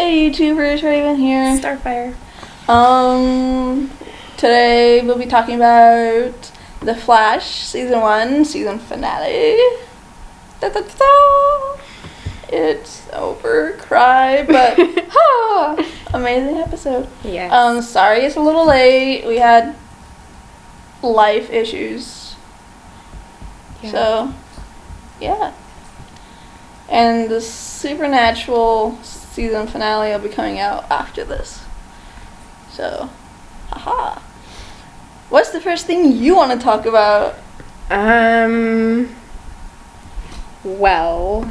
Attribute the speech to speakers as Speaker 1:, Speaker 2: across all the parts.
Speaker 1: Hey YouTubers, Raven here.
Speaker 2: Starfire.
Speaker 1: Today we'll be talking about The Flash Season 1, Season Finale. Da-da-da-da. It's over, cry, but amazing episode.
Speaker 2: Yes.
Speaker 1: Sorry it's a little late. We had life issues.
Speaker 2: Yeah.
Speaker 1: So, yeah. And the Supernatural season finale will be coming out after this. So, haha. What's the first thing you want to talk about?
Speaker 2: Well,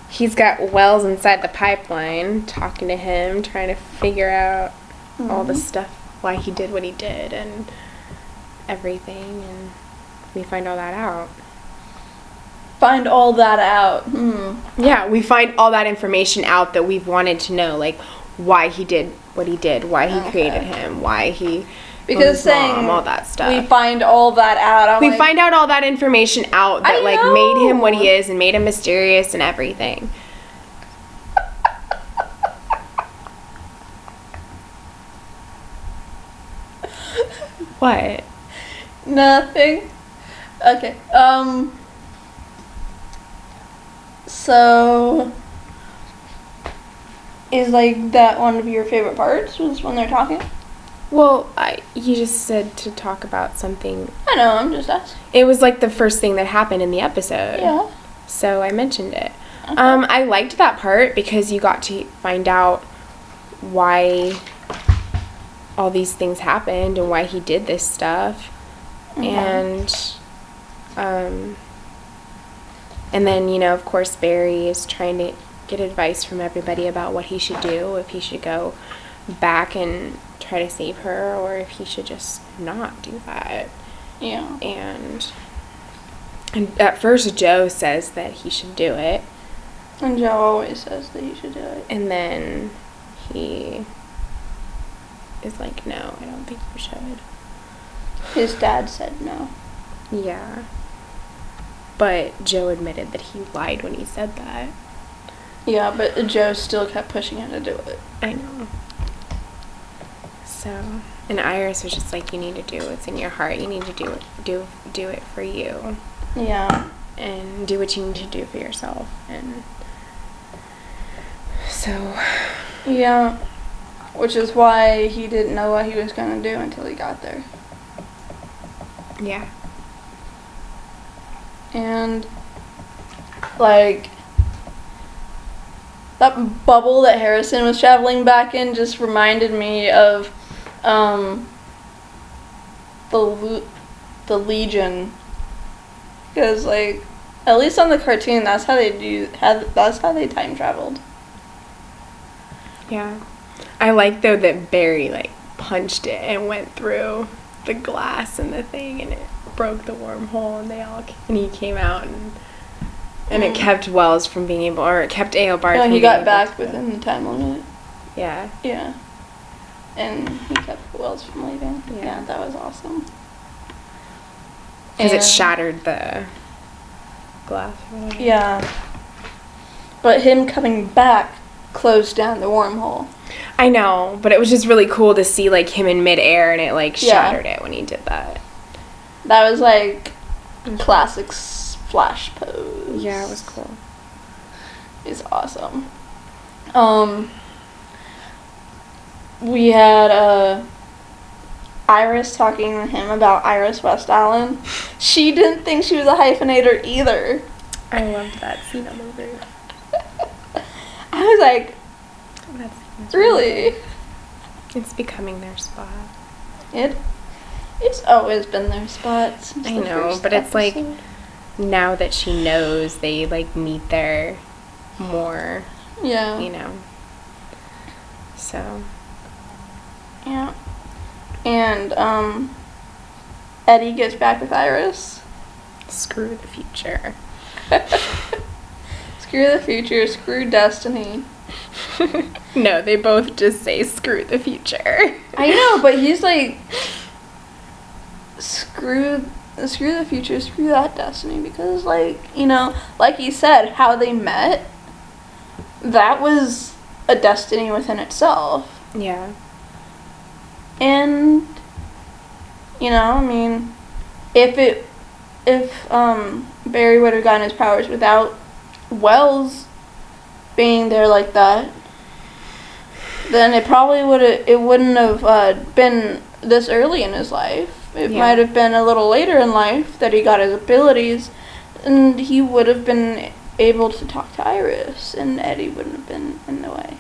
Speaker 2: he's got Wells inside the pipeline, talking to him, trying to figure out all the stuff, why he did what he did, and everything, and we find all that out.
Speaker 1: Find all that out.
Speaker 2: Yeah, we find all that information out that we've wanted to know, like why he did what he did, why he created him, why he
Speaker 1: Because saying
Speaker 2: all that stuff.
Speaker 1: we find all that out.
Speaker 2: We find out all that information out that like made him what he is and made him mysterious and everything. What?
Speaker 1: Nothing. Okay. So, is like that one of your favorite parts? Was when they're talking?
Speaker 2: Well, you just said to talk about something.
Speaker 1: I know. I'm just asking.
Speaker 2: It was like the first thing that happened in the episode.
Speaker 1: Yeah.
Speaker 2: So I mentioned it.
Speaker 1: Okay.
Speaker 2: I liked that part because you got to find out why all these things happened and why he did this stuff. And then, you know, of course, Barry is trying to get advice from everybody about what he should do, if he should go back and try to save her, or if he should just not do that.
Speaker 1: Yeah.
Speaker 2: And at first, Joe says that he should do it.
Speaker 1: And Joe always says that you should do it.
Speaker 2: And then he is like, no, I don't think you should.
Speaker 1: His dad said no.
Speaker 2: Yeah. But Joe admitted that he lied when he said that.
Speaker 1: Yeah, but Joe still kept pushing him to do it.
Speaker 2: I know. So, and Iris was just like, you need to do what's in your heart. You need to do it for you.
Speaker 1: Yeah.
Speaker 2: And do what you need to do for yourself. And so.
Speaker 1: Yeah. Which is why he didn't know what he was going to do until he got there.
Speaker 2: Yeah.
Speaker 1: And, like, that bubble that Harrison was traveling back in just reminded me of the Legion. Because, like, at least on the cartoon, that's how they time traveled.
Speaker 2: Yeah. I like, though, that Barry, like, punched it and went through the glass and the thing, and it broke the wormhole, and he came out, and it kept Wells from being able, or it kept Eobard from
Speaker 1: he
Speaker 2: being
Speaker 1: got
Speaker 2: able
Speaker 1: back
Speaker 2: to
Speaker 1: within the time limit.
Speaker 2: Yeah.
Speaker 1: Yeah. And he kept Wells from leaving. Yeah, that was awesome.
Speaker 2: Because it shattered the glass or whatever.
Speaker 1: Yeah. But him coming back closed down the wormhole.
Speaker 2: I know, but it was just really cool to see, like, him in midair, and it, like, shattered it when he did that.
Speaker 1: That was, like, classic Flash pose.
Speaker 2: Yeah, it was cool.
Speaker 1: It's awesome. We had, Iris talking to him about Iris West Allen. She didn't think she was a hyphenator either.
Speaker 2: I loved that scene on the roof.
Speaker 1: I was like,
Speaker 2: That's
Speaker 1: really?
Speaker 2: It's becoming their spot.
Speaker 1: It's always been their spot since
Speaker 2: I
Speaker 1: the
Speaker 2: know,
Speaker 1: first
Speaker 2: but it's like,
Speaker 1: episode.
Speaker 2: now that she knows, they, like, meet there more,
Speaker 1: Yeah.
Speaker 2: you know. So.
Speaker 1: Yeah. And, Eddie gets back with Iris.
Speaker 2: Screw the future.
Speaker 1: Screw the future, screw destiny.
Speaker 2: No, they both just say screw the future.
Speaker 1: I know, but he's like, screw the future, screw that destiny, because, like, you know, like you said, how they met, that was a destiny within itself.
Speaker 2: Yeah.
Speaker 1: And, you know, I mean, if Barry would have gotten his powers without Wells being there like that, then it probably wouldn't have been this early in his life. It might have been a little later in life that he got his abilities, and he would have been able to talk to Iris, and Eddie wouldn't have been in the way.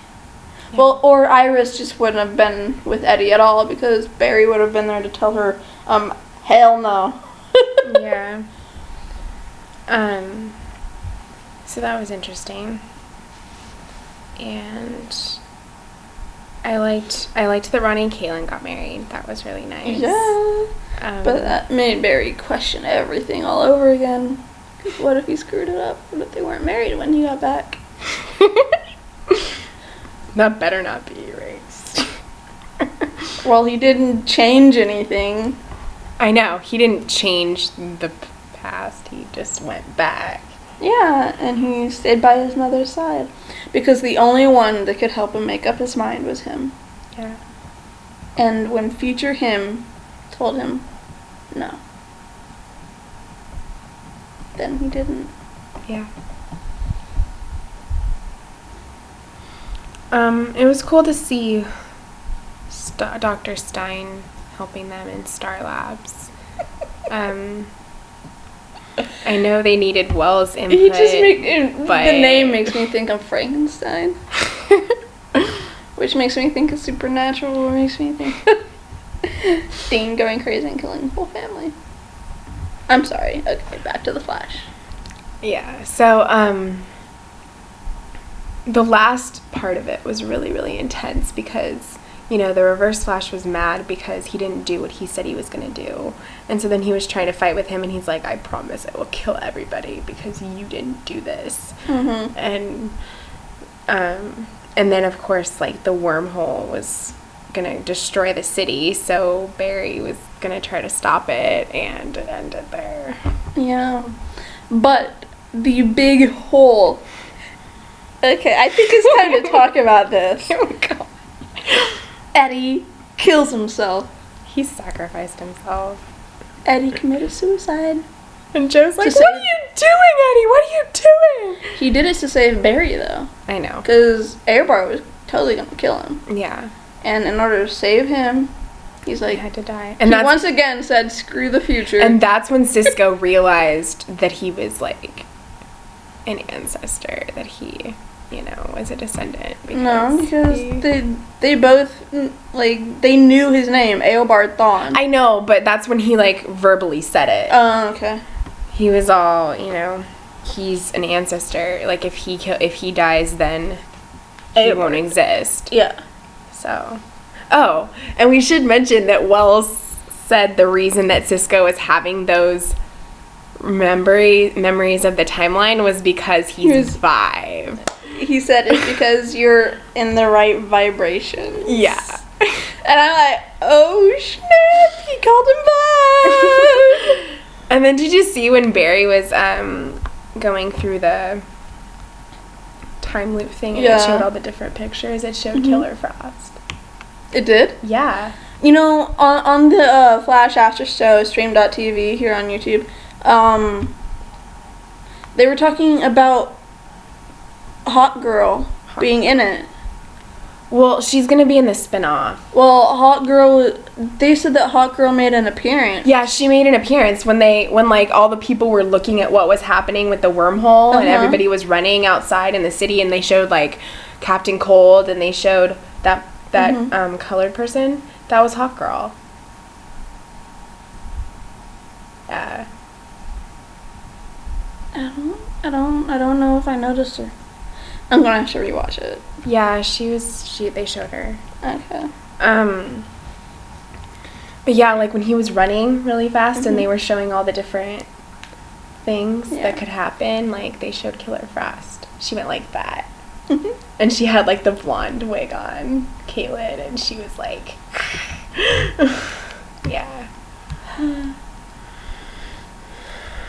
Speaker 1: Yeah. Well, or Iris just wouldn't have been with Eddie at all, because Barry would have been there to tell her, hell no.
Speaker 2: Yeah. So that was interesting. And I liked that Ronnie and Kaylin got married. That was really nice.
Speaker 1: Yeah. But that made Barry question everything all over again. 'Cause what if he screwed it up? What if they weren't married when he got back?
Speaker 2: That better not be erased.
Speaker 1: Well, he didn't change anything.
Speaker 2: I know. He didn't change the past. He just went back.
Speaker 1: Yeah, and he stayed by his mother's side. Because the only one that could help him make up his mind was him.
Speaker 2: Yeah.
Speaker 1: And when future him told him no, then he didn't.
Speaker 2: Yeah. It was cool to see Dr. Stein helping them in Star Labs. I know they needed Wells' input.
Speaker 1: The name makes me think of Frankenstein. Which makes me think of Supernatural, makes me think Dean going crazy and killing the whole family. I'm sorry. Okay, back to the Flash.
Speaker 2: Yeah, so, the last part of it was really, really intense because, you know, the Reverse Flash was mad because he didn't do what he said he was going to do. And so then he was trying to fight with him, and he's like, I promise I will kill everybody because you didn't do this.
Speaker 1: Mm-hmm.
Speaker 2: And then, of course, like, the wormhole was going to destroy the city, so Barry was going to try to stop it, and it ended there.
Speaker 1: Yeah. But the big hole... Okay, I think it's time to talk about this.
Speaker 2: Oh, God.
Speaker 1: Eddie kills himself.
Speaker 2: He sacrificed himself.
Speaker 1: Eddie committed suicide.
Speaker 2: And Joe's like, what are you doing, Eddie? What are you doing?
Speaker 1: He did it to save Barry, though.
Speaker 2: I know.
Speaker 1: Because Eobard was totally going to kill him.
Speaker 2: Yeah.
Speaker 1: And in order to save him, he's like...
Speaker 2: He had to die.
Speaker 1: And he once again said, screw the future.
Speaker 2: And that's when Cisco realized that he was, like, an ancestor. That he... you know, was a descendant.
Speaker 1: Because they both, like, they knew his name, Eobard Thawne.
Speaker 2: I know, but that's when he, like, verbally said it.
Speaker 1: Oh, okay.
Speaker 2: He was all, you know, he's an ancestor. Like, if he dies, then he won't exist.
Speaker 1: Yeah.
Speaker 2: So. Oh, and we should mention that Wells said the reason that Cisco was having those memories of the timeline was because he's Vibe.
Speaker 1: He said it's because you're in the right vibration.
Speaker 2: Yeah.
Speaker 1: And I'm like, oh snap, he called him Vibe.
Speaker 2: And then did you see when Barry was going through the time loop thing and it showed all the different pictures? It showed Killer Frost.
Speaker 1: It did?
Speaker 2: Yeah.
Speaker 1: You know, on the Flash After Show, stream.tv here on YouTube, they were talking about Hawk Girl being in it.
Speaker 2: Well, she's going to be in the spin-off.
Speaker 1: Well, Hawk Girl, they said that Hawk Girl made an appearance.
Speaker 2: Yeah, she made an appearance when like all the people were looking at what was happening with the wormhole and everybody was running outside in the city, and they showed like Captain Cold and they showed that colored person. That was Hawk Girl. Yeah.
Speaker 1: I don't know if I noticed her. I'm gonna have to rewatch it.
Speaker 2: Yeah, they showed her.
Speaker 1: Okay.
Speaker 2: But yeah, like when he was running really fast and they were showing all the different things that could happen, like they showed Killer Frost. She went like that. And she had like the blonde wig on, Caitlin, and she was like, yeah.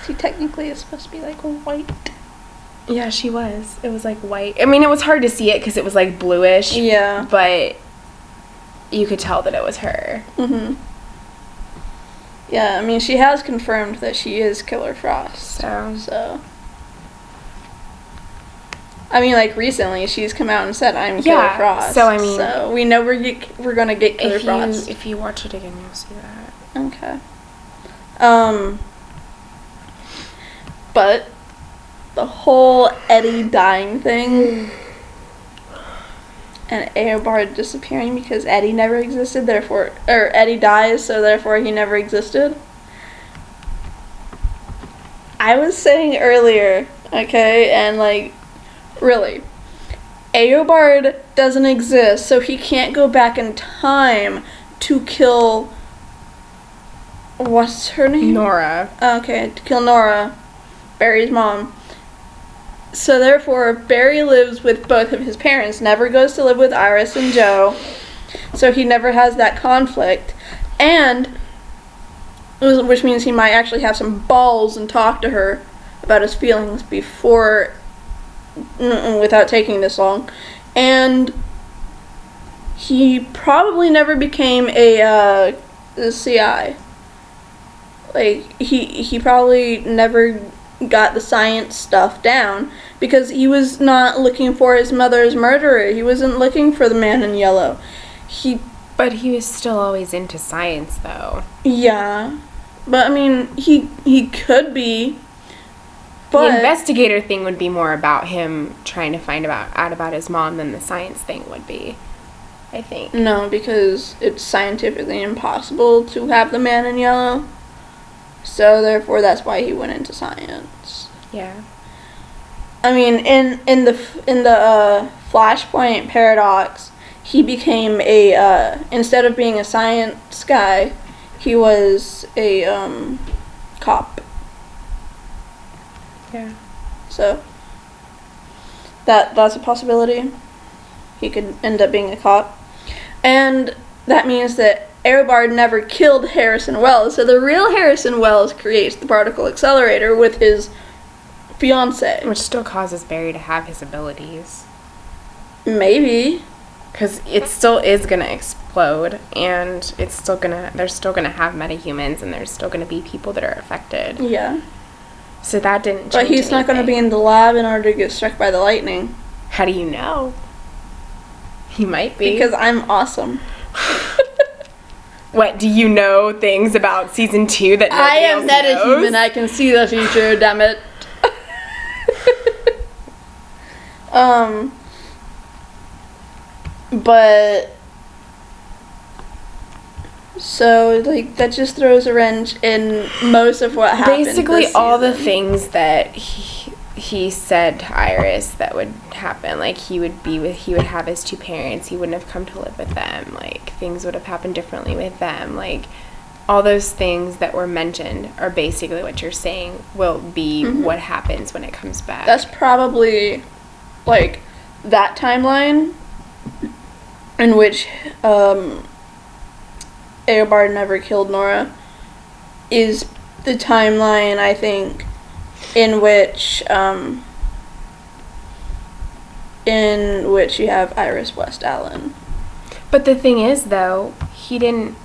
Speaker 1: She technically is supposed to be like white.
Speaker 2: Yeah, she was. It was like white. I mean, it was hard to see it because it was like bluish.
Speaker 1: Yeah.
Speaker 2: But you could tell that it was her.
Speaker 1: Mhm. Yeah, I mean, she has confirmed that she is Killer Frost. So. I mean, like, recently, she's come out and said, I'm Killer Frost.
Speaker 2: So, I mean...
Speaker 1: So, we know we're gonna get Killer Frost.
Speaker 2: If you watch it again, you'll see that.
Speaker 1: Okay. But the whole Eddie dying thing and Eobard disappearing because Eddie never existed, or Eddie dies, so therefore he never existed. I was saying earlier, okay, and like, really, Eobard doesn't exist, so he can't go back in time to kill... What's her name?
Speaker 2: Nora.
Speaker 1: Okay, to kill Nora, Barry's mom. So therefore, Barry lives with both of his parents, never goes to live with Iris and Joe, so he never has that conflict, and, which means he might actually have some balls and talk to her about his feelings before, without taking this long, and he probably never became a CI. Like, he probably never got the science stuff down because he was not looking for his mother's murderer. He wasn't looking for the man in yellow.
Speaker 2: But he was still always into science, though.
Speaker 1: Yeah. But, I mean, he could be. But
Speaker 2: the investigator thing would be more about him trying to find out about his mom than the science thing would be, I think.
Speaker 1: No, because it's scientifically impossible to have the man in yellow. So therefore, that's why he went into science.
Speaker 2: Yeah.
Speaker 1: I mean, in the Flashpoint paradox, he became instead of being a science guy, he was a cop.
Speaker 2: Yeah.
Speaker 1: So that's a possibility. He could end up being a cop, and that means that Eobard never killed Harrison Wells, so the real Harrison Wells creates the particle accelerator with his fiancée.
Speaker 2: Which still causes Barry to have his abilities.
Speaker 1: Maybe.
Speaker 2: Because it still is going to explode, and they're still going to have metahumans, and there's still going to be people that are affected.
Speaker 1: Yeah.
Speaker 2: So that didn't change
Speaker 1: But he's not going to be in the lab in order to get struck by the lightning.
Speaker 2: How do you know? He might be.
Speaker 1: Because I'm awesome.
Speaker 2: What, do you know things about season 2 that nobody
Speaker 1: I am
Speaker 2: else knows?
Speaker 1: metahuman. I can see the future, damn it. But so like that just throws a wrench in most of what happened.
Speaker 2: Basically,
Speaker 1: this
Speaker 2: all the
Speaker 1: season.
Speaker 2: things that he said to Iris that would happen, like he would have his 2 parents, he wouldn't have come to live with them, like things would have happened differently with them, like all those things that were mentioned are basically what you're saying will be what happens when it comes back.
Speaker 1: That's probably like that timeline in which Eobard never killed Nora is the timeline, I think, in which you have Iris West Allen.
Speaker 2: But the thing is, though, he didn't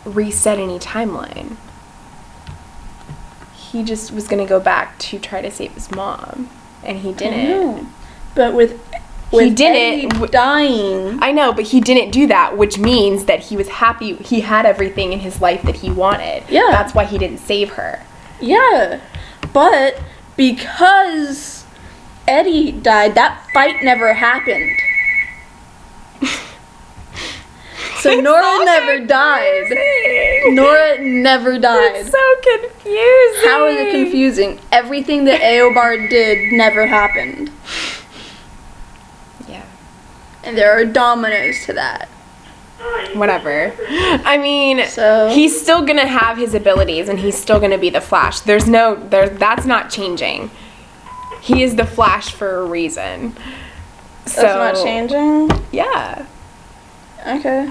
Speaker 2: reset any timeline. He just was going to go back to try to save his mom, and he didn't.
Speaker 1: I know. But with
Speaker 2: he didn't
Speaker 1: Eddie dying.
Speaker 2: I know, but he didn't do that, which means that he was happy. He had everything in his life that he wanted.
Speaker 1: Yeah.
Speaker 2: That's why he didn't save her.
Speaker 1: Yeah, but because Eddie died, that fight never happened. So Nora never died. Nora never died.
Speaker 2: It's so confusing.
Speaker 1: How is it confusing? Everything that Eobard did never happened.
Speaker 2: Yeah.
Speaker 1: And there are dominoes to that.
Speaker 2: Whatever. I mean,
Speaker 1: So-
Speaker 2: he's still gonna have his abilities, and he's still gonna be the Flash. That's not changing. He is the Flash for a reason.
Speaker 1: That's not changing?
Speaker 2: Yeah.
Speaker 1: Okay.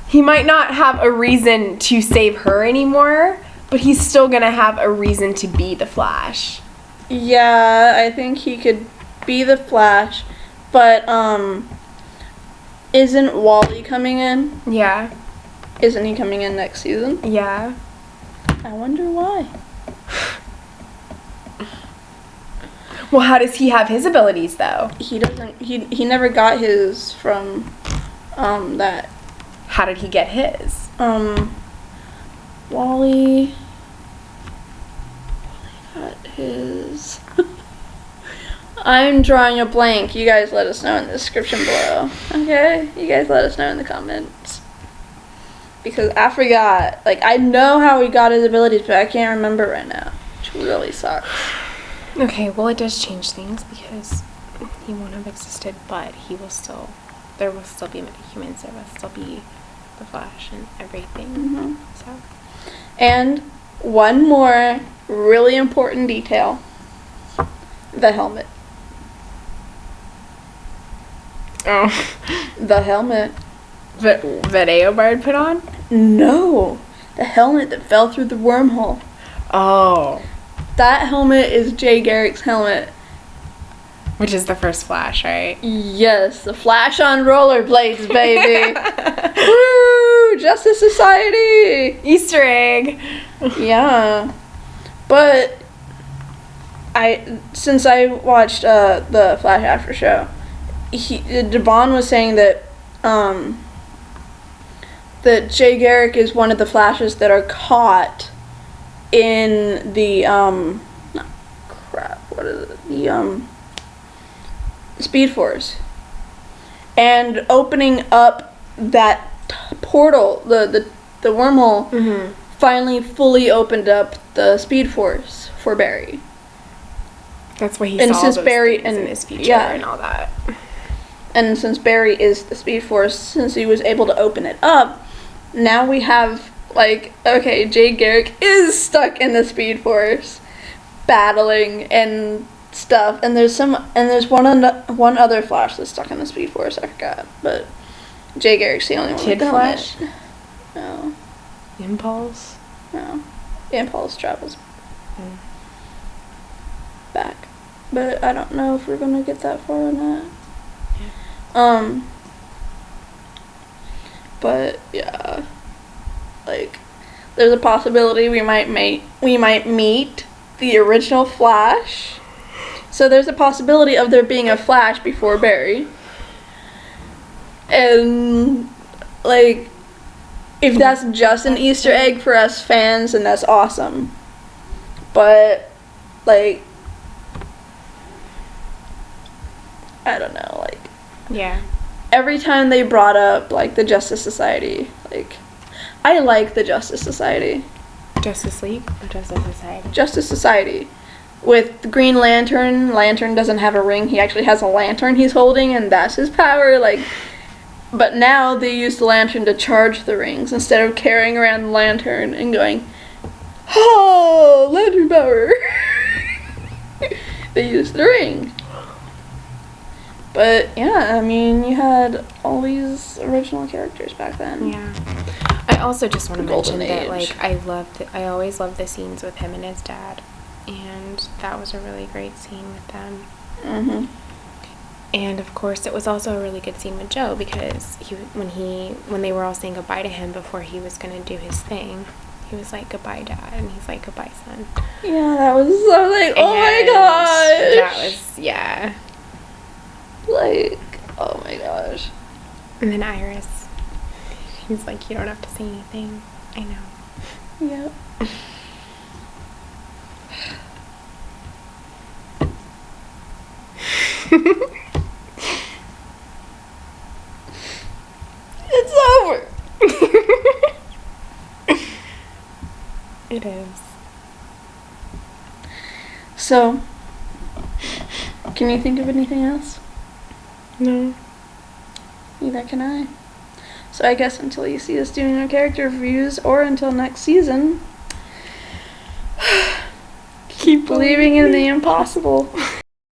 Speaker 2: He might not have a reason to save her anymore, but he's still gonna have a reason to be the Flash.
Speaker 1: Yeah, I think he could be the Flash, but isn't Wally coming in?
Speaker 2: Yeah.
Speaker 1: Isn't he coming in next season?
Speaker 2: Yeah.
Speaker 1: I wonder why.
Speaker 2: Well, how does he have his abilities though?
Speaker 1: He doesn't. He never got his from that
Speaker 2: How did he get his?
Speaker 1: Wally got his. I'm drawing a blank. You guys let us know in the description below. Okay? You guys let us know in the comments. Because I forgot. Like, I know how he got his abilities, but I can't remember right now. Which really sucks.
Speaker 2: Okay, well it does change things because he won't have existed, but there will still be metahumans, there will still be the Flash and everything.
Speaker 1: Mhm.
Speaker 2: So.
Speaker 1: And one more really important detail. The helmet.
Speaker 2: Oh.
Speaker 1: The helmet.
Speaker 2: That Eobard put on?
Speaker 1: No. The helmet that fell through the wormhole.
Speaker 2: Oh.
Speaker 1: That helmet is Jay Garrick's helmet.
Speaker 2: Which is the first Flash, right?
Speaker 1: Yes, the Flash on rollerblades, baby. Woo! Justice Society.
Speaker 2: Easter egg.
Speaker 1: Yeah, but since I watched the Flash After Show, Devon was saying that that Jay Garrick is one of the Flashes that are caught in the what is it? The Speed Force, and opening up that portal, the wormhole,
Speaker 2: Mm-hmm.
Speaker 1: finally fully opened up the Speed Force for Barry.
Speaker 2: That's why he
Speaker 1: And
Speaker 2: saw
Speaker 1: since
Speaker 2: those
Speaker 1: Barry
Speaker 2: things in
Speaker 1: and-
Speaker 2: his future
Speaker 1: yeah.
Speaker 2: and all that.
Speaker 1: And since Barry is the Speed Force, since he was able to open it up, now we have, like, okay, Jay Garrick is stuck in the Speed Force, battling and stuff. And there's one other Flash that's stuck in the Speed Force. I forgot, but Jay Garrick's the only one.
Speaker 2: Kid
Speaker 1: with the helmet.
Speaker 2: Flash?
Speaker 1: No,
Speaker 2: Impulse?
Speaker 1: no. Impulse travels
Speaker 2: Mm.
Speaker 1: back, but I don't know if we're gonna get that far or not. But yeah, like, there's a possibility we might meet the original Flash. So there's a possibility of there being a Flash before Barry. And, like, if that's just an Easter egg for us fans, then that's awesome. But, like, I don't know, like,
Speaker 2: Yeah.
Speaker 1: every time they brought up, like, the Justice Society, like, I like the Justice Society.
Speaker 2: Justice League or Justice Society?
Speaker 1: Justice Society. With the Green Lantern, Lantern doesn't have a ring, he actually has a lantern he's holding, and that's his power, like, but now they use the lantern to charge the rings, instead of carrying around the lantern and going, oh, lantern power. They use the ring. But, yeah, I mean, you had all these original characters back then.
Speaker 2: Yeah. I also just want to
Speaker 1: Golden
Speaker 2: mention that,
Speaker 1: Age.
Speaker 2: like, I always loved the scenes with him and his dad. And that was a really great scene with them.
Speaker 1: Mm-hmm.
Speaker 2: And of course, it was also a really good scene with Joe because when they were all saying goodbye to him before he was gonna do his thing, he was like, "Goodbye, Dad," and he's like, "Goodbye, son."
Speaker 1: Yeah, that was, I was like, oh my
Speaker 2: And
Speaker 1: gosh.
Speaker 2: that was, yeah.
Speaker 1: Like, oh my gosh.
Speaker 2: And then Iris, he's like, "You don't have to say anything." I know.
Speaker 1: Yep. It's over.
Speaker 2: It is.
Speaker 1: So, can you think of anything else?
Speaker 2: No.
Speaker 1: Neither can I. So I guess until you see us doing our character reviews, or until next season, keep believing in the impossible.